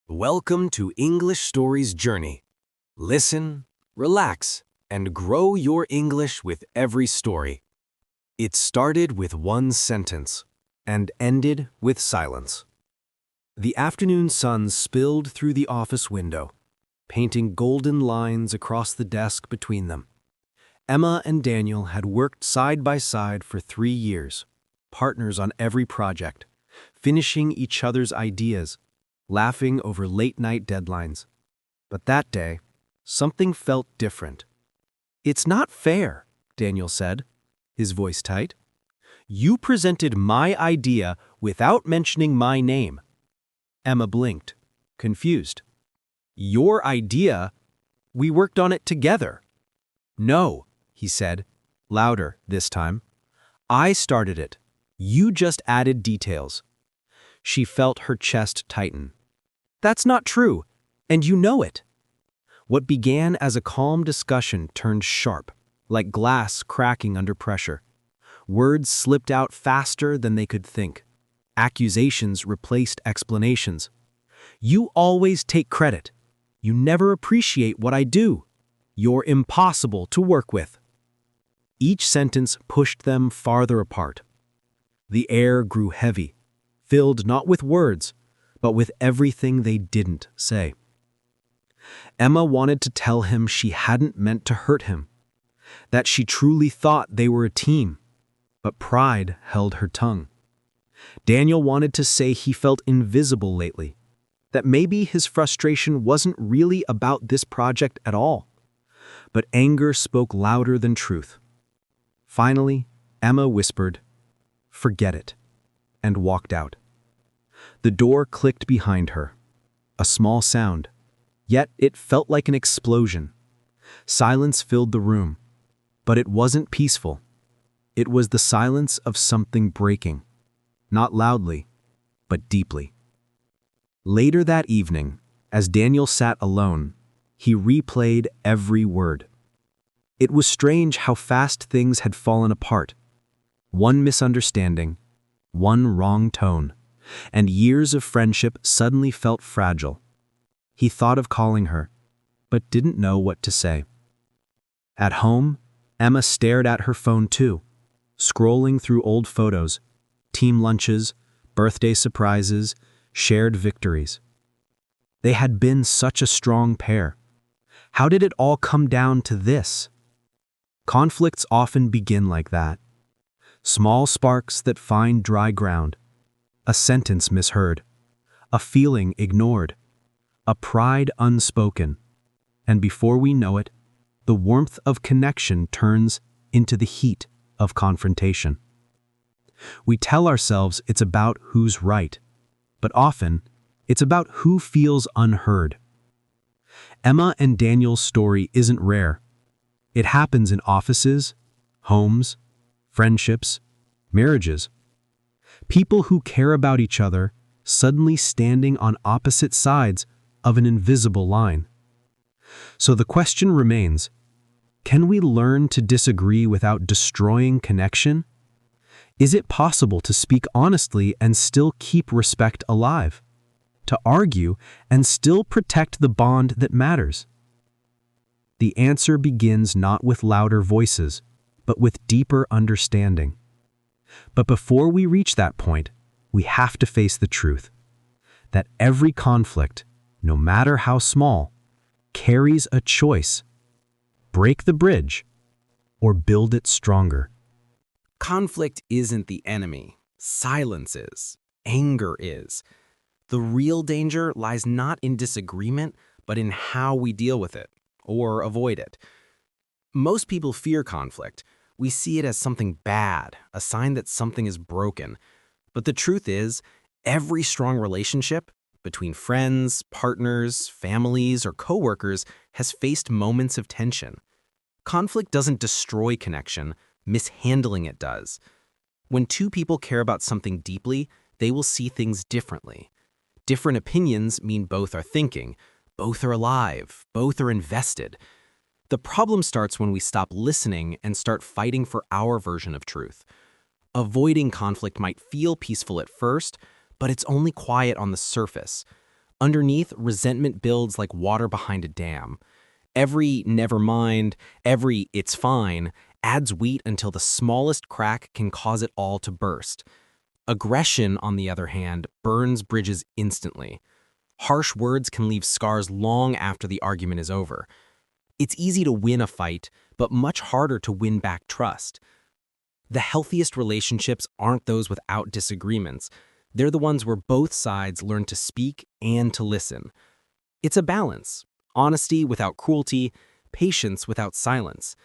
Welcome to English Stories Journey. Listen, relax, and grow your English with every story. It started with one sentence and ended with silence. The afternoon sun spilled through the office window, painting golden lines across the desk between them. Emma and Daniel had worked side by side for 3 years, partners on every project, finishing each other's ideas, laughing over late-night deadlines. But that day, something felt different. "It's not fair," Daniel said, his voice tight. "You presented my idea without mentioning my name." Emma blinked, confused. "Your idea? We worked on it together." "No," he said, louder this time. "I started it. You just added details." She felt her chest tighten. "That's not true, and you know it." What began as a calm discussion turned sharp, like glass cracking under pressure. Words slipped out faster than they could think. Accusations replaced explanations. "You always take credit. You never appreciate what I do. You're impossible to work with." Each sentence pushed them farther apart. The air grew heavy, filled not with words, but with everything they didn't say. Emma wanted to tell him she hadn't meant to hurt him, that she truly thought they were a team, but pride held her tongue. Daniel wanted to say he felt invisible lately, that maybe his frustration wasn't really about this project at all. But anger spoke louder than truth. Finally, Emma whispered, "Forget it," and walked out. The door clicked behind her, a small sound, yet it felt like an explosion. Silence filled the room, but it wasn't peaceful. It was the silence of something breaking, not loudly, but deeply. Later that evening, as Daniel sat alone, he replayed every word. It was strange how fast things had fallen apart. One misunderstanding, one wrong tone, and years of friendship suddenly felt fragile. He thought of calling her, but didn't know what to say. At home, Emma stared at her phone too, scrolling through old photos, team lunches, birthday surprises, shared victories. They had been such a strong pair. How did it all come down to this? Conflicts often begin like that. Small sparks that find dry ground. A sentence misheard. A feeling ignored. A pride unspoken. And before we know it, the warmth of connection turns into the heat of confrontation. We tell ourselves it's about who's right, but often it's about who feels unheard. Emma and Daniel's story isn't rare. It happens in offices, homes, friendships, marriages. People who care about each other suddenly standing on opposite sides of an invisible line. So the question remains, can we learn to disagree without destroying connection? Is it possible to speak honestly and still keep respect alive? To argue and still protect the bond that matters? The answer begins not with louder voices, but with deeper understanding. But before we reach that point, we have to face the truth that every conflict, no matter how small, carries a choice: break the bridge or build it stronger. Conflict isn't the enemy. Silence is. Anger is. The real danger lies not in disagreement, but in how we deal with it or avoid it. Most people fear conflict. We see it as something bad, a sign that something is broken. But the truth is, every strong relationship between friends, partners, families, or coworkers has faced moments of tension. Conflict doesn't destroy connection, mishandling it does. When two people care about something deeply, they will see things differently. Different opinions mean both are thinking, both are alive, both are invested. The problem starts when we stop listening and start fighting for our version of truth. Avoiding conflict might feel peaceful at first, but it's only quiet on the surface. Underneath, resentment builds like water behind a dam. Every never mind, every it's fine adds weight until the smallest crack can cause it all to burst. Aggression, on the other hand, burns bridges instantly. Harsh words can leave scars long after the argument is over. It's easy to win a fight, but much harder to win back trust. The healthiest relationships aren't those without disagreements. They're the ones where both sides learn to speak and to listen. It's a balance: honesty without cruelty, patience without silence.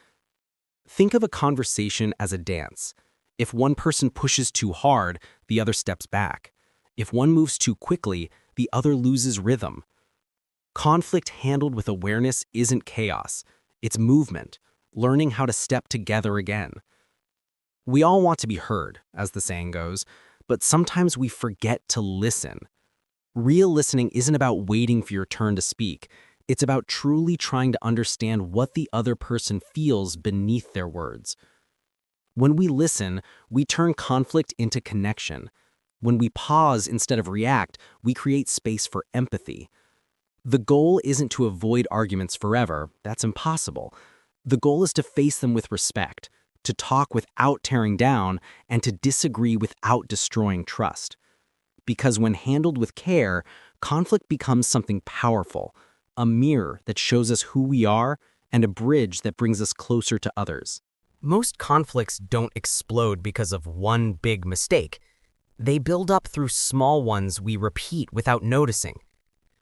Think of a conversation as a dance. If one person pushes too hard, the other steps back. If one moves too quickly, the other loses rhythm. Conflict handled with awareness isn't chaos. It's movement, learning how to step together again. We all want to be heard, as the saying goes, but sometimes we forget to listen. Real listening isn't about waiting for your turn to speak. It's about truly trying to understand what the other person feels beneath their words. When we listen, we turn conflict into connection. When we pause instead of react, we create space for empathy. The goal isn't to avoid arguments forever. That's impossible. The goal is to face them with respect, to talk without tearing down, and to disagree without destroying trust. Because when handled with care, conflict becomes something powerful, a mirror that shows us who we are and a bridge that brings us closer to others. Most conflicts don't explode because of one big mistake. They build up through small ones we repeat without noticing.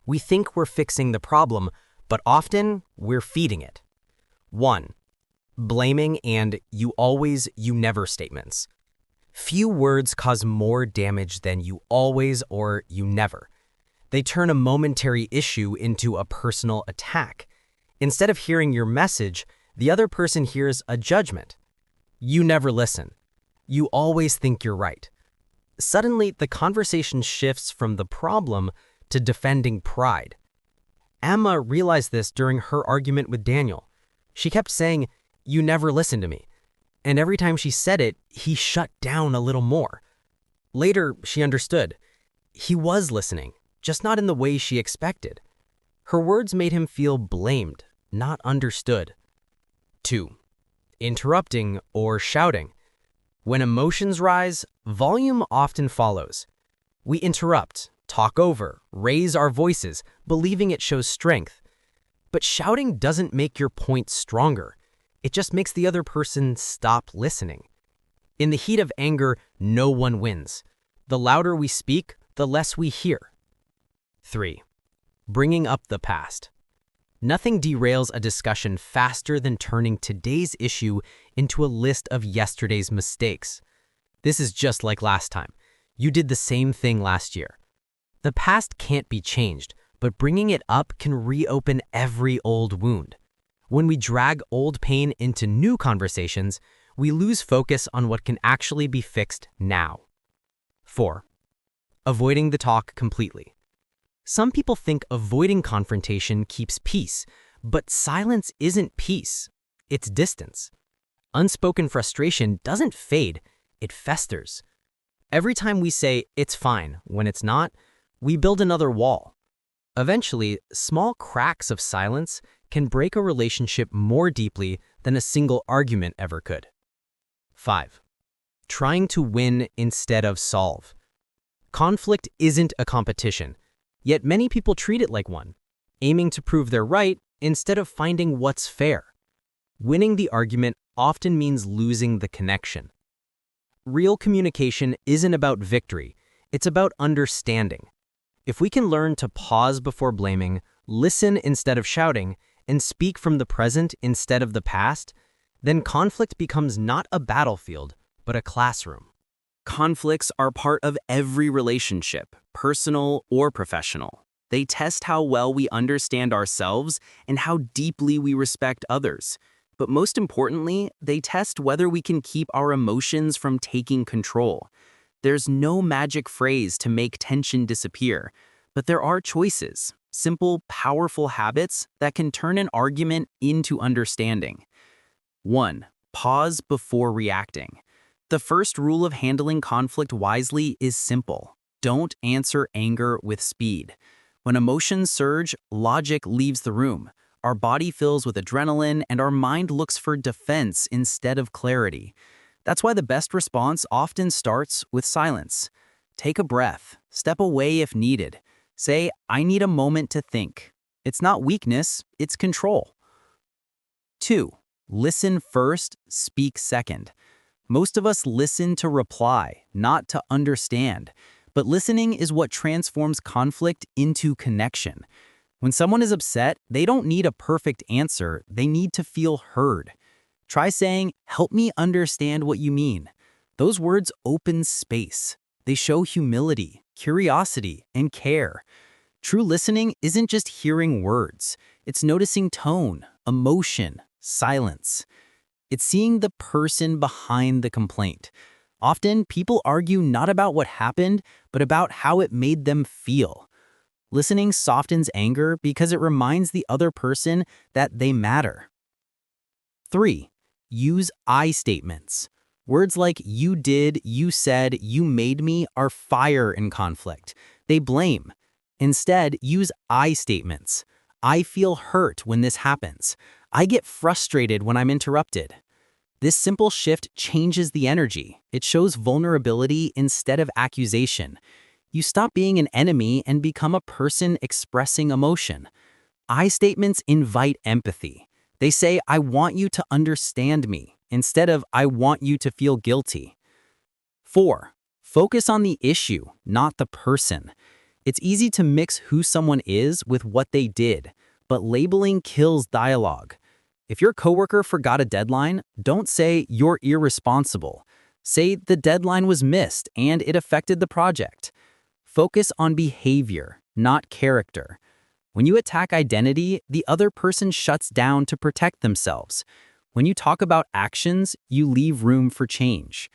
We think we're fixing the problem, but often we're feeding it. 1. Blaming and you always, you never statements. Few words cause more damage than you always or you never. They turn a momentary issue into a personal attack. Instead of hearing your message, the other person hears a judgment. You never listen. You always think you're right. Suddenly, the conversation shifts from the problem to defending pride. Emma realized this during her argument with Daniel. She kept saying, "You never listen to me." And every time she said it, he shut down a little more. Later, she understood. He was listening, just not in the way she expected. Her words made him feel blamed, not understood. 2. Interrupting or shouting. When emotions rise, volume often follows. We interrupt, talk over, raise our voices, believing it shows strength. But shouting doesn't make your point stronger. It just makes the other person stop listening. In the heat of anger, no one wins. The louder we speak, the less we hear. 3. Bringing up the past. Nothing derails a discussion faster than turning today's issue into a list of yesterday's mistakes. This is just like last time. You did the same thing last year. The past can't be changed, but bringing it up can reopen every old wound. When we drag old pain into new conversations, we lose focus on what can actually be fixed now. 4. Avoiding the talk completely. Some people think avoiding confrontation keeps peace, but silence isn't peace. It's distance. Unspoken frustration doesn't fade, it festers. Every time we say, "it's fine," when it's not, we build another wall. Eventually, small cracks of silence can break a relationship more deeply than a single argument ever could. 5. Trying to win instead of solve. Conflict isn't a competition, yet many people treat it like one, aiming to prove they're right instead of finding what's fair. Winning the argument often means losing the connection. Real communication isn't about victory, it's about understanding. If we can learn to pause before blaming, listen instead of shouting, and speak from the present instead of the past, then conflict becomes not a battlefield, but a classroom. Conflicts are part of every relationship, personal or professional. They test how well we understand ourselves and how deeply we respect others. But most importantly, they test whether we can keep our emotions from taking control. There's no magic phrase to make tension disappear, but there are choices, simple, powerful habits that can turn an argument into understanding. 1. Pause before reacting. The first rule of handling conflict wisely is simple. Don't answer anger with speed. When emotions surge, logic leaves the room. Our body fills with adrenaline, and our mind looks for defense instead of clarity. That's why the best response often starts with silence. Take a breath, step away if needed. Say, I need a moment to think. It's not weakness, it's control. 2. Listen first, speak second. Most of us listen to reply, not to understand. But listening is what transforms conflict into connection. When someone is upset, they don't need a perfect answer, they need to feel heard. Try saying, help me understand what you mean. Those words open space. They show humility, curiosity, and care. True listening isn't just hearing words. It's noticing tone, emotion, silence. It's seeing the person behind the complaint. Often, people argue not about what happened, but about how it made them feel. Listening softens anger because it reminds the other person that they matter. 3. Use I statements. Words like you did, you said, you made me are fire in conflict. They blame. Instead, use I statements. I feel hurt when this happens. I get frustrated when I'm interrupted. This simple shift changes the energy. It shows vulnerability instead of accusation. You stop being an enemy and become a person expressing emotion. I statements invite empathy. They say, I want you to understand me, instead of, I want you to feel guilty. 4. Focus on the issue, not the person. It's easy to mix who someone is with what they did, but labeling kills dialogue. If your coworker forgot a deadline, don't say you're irresponsible. Say the deadline was missed and it affected the project. Focus on behavior, not character. When you attack identity, the other person shuts down to protect themselves. When you talk about actions, you leave room for change.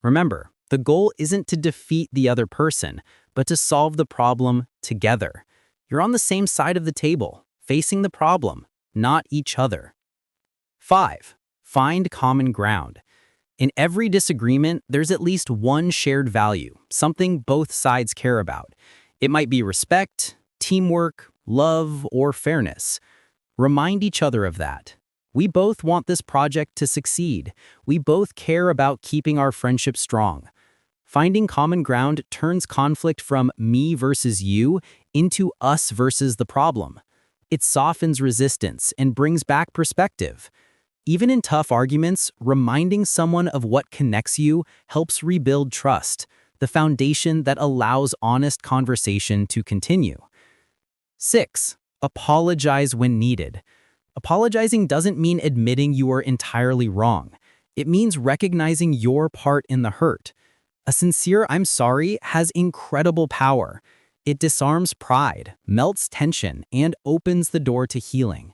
Remember, the goal isn't to defeat the other person, but to solve the problem together. You're on the same side of the table, facing the problem, not each other. 5. Find common ground. In every disagreement, there's at least one shared value, something both sides care about. It might be respect, teamwork, love, or fairness. Remind each other of that. We both want this project to succeed. We both care about keeping our friendship strong. Finding common ground turns conflict from me versus you into us versus the problem. It softens resistance and brings back perspective. Even in tough arguments, reminding someone of what connects you helps rebuild trust, the foundation that allows honest conversation to continue. 6. Apologize when needed. Apologizing doesn't mean admitting you are entirely wrong. It means recognizing your part in the hurt. A sincere I'm sorry has incredible power. It disarms pride, melts tension, and opens the door to healing.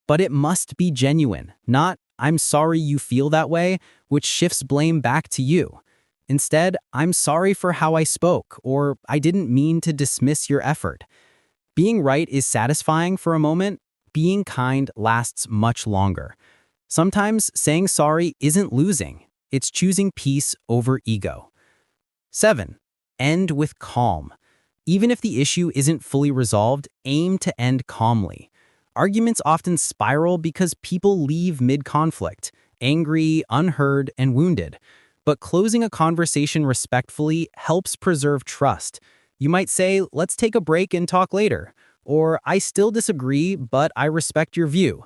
But it must be genuine, not, I'm sorry you feel that way, which shifts blame back to you. Instead, I'm sorry for how I spoke, or I didn't mean to dismiss your effort. Being right is satisfying for a moment. Being kind lasts much longer. Sometimes saying sorry isn't losing. It's choosing peace over ego. 7. End with calm. Even if the issue isn't fully resolved, aim to end calmly. Arguments often spiral because people leave mid-conflict, angry, unheard, and wounded. But closing a conversation respectfully helps preserve trust. You might say, let's take a break and talk later. Or, I still disagree, but I respect your view.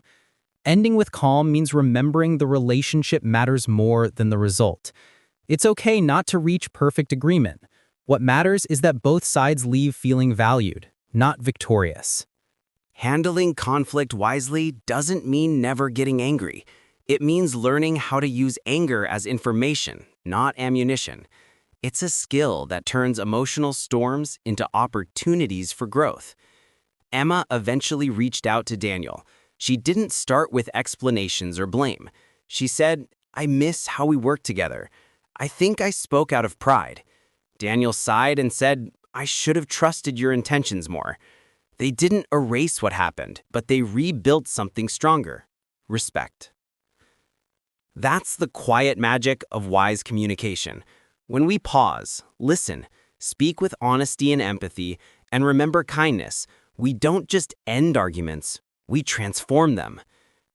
Ending with calm means remembering the relationship matters more than the result. It's okay not to reach perfect agreement. What matters is that both sides leave feeling valued, not victorious. Handling conflict wisely doesn't mean never getting angry. It means learning how to use anger as information, not ammunition. It's a skill that turns emotional storms into opportunities for growth. Emma eventually reached out to Daniel. She didn't start with explanations or blame. She said, I miss how we worked together. I think I spoke out of pride. Daniel sighed and said, I should have trusted your intentions more. They didn't erase what happened, but they rebuilt something stronger. Respect. That's the quiet magic of wise communication. When we pause, listen, speak with honesty and empathy, And remember kindness. We don't just end arguments, we transform them.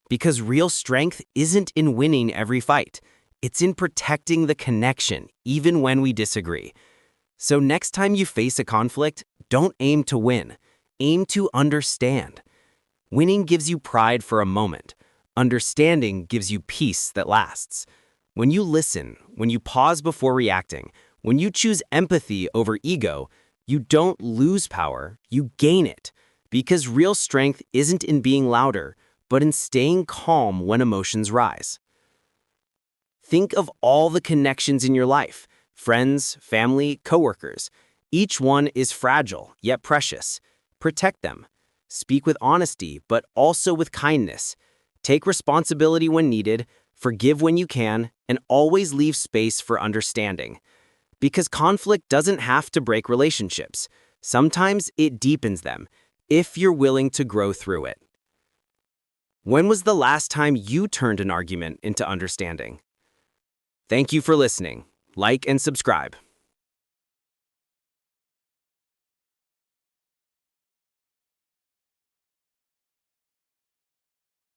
Because real strength isn't in winning every fight. It's in protecting the connection, even when we disagree. So next time you face a conflict, don't aim to win. Aim to understand. Winning gives you pride for a moment. Understanding gives you peace that lasts. When you listen, when you pause before reacting, when you choose empathy over ego, you don't lose power, you gain it. Because real strength isn't in being louder, but in staying calm when emotions rise. Think of all the connections in your life, friends, family, coworkers. Each one is fragile, yet precious. Protect them. Speak with honesty, but also with kindness. Take responsibility when needed, forgive when you can, and always leave space for understanding. Because conflict doesn't have to break relationships. Sometimes it deepens them, if you're willing to grow through it. When was the last time you turned an argument into understanding? Thank you for listening. Like and subscribe.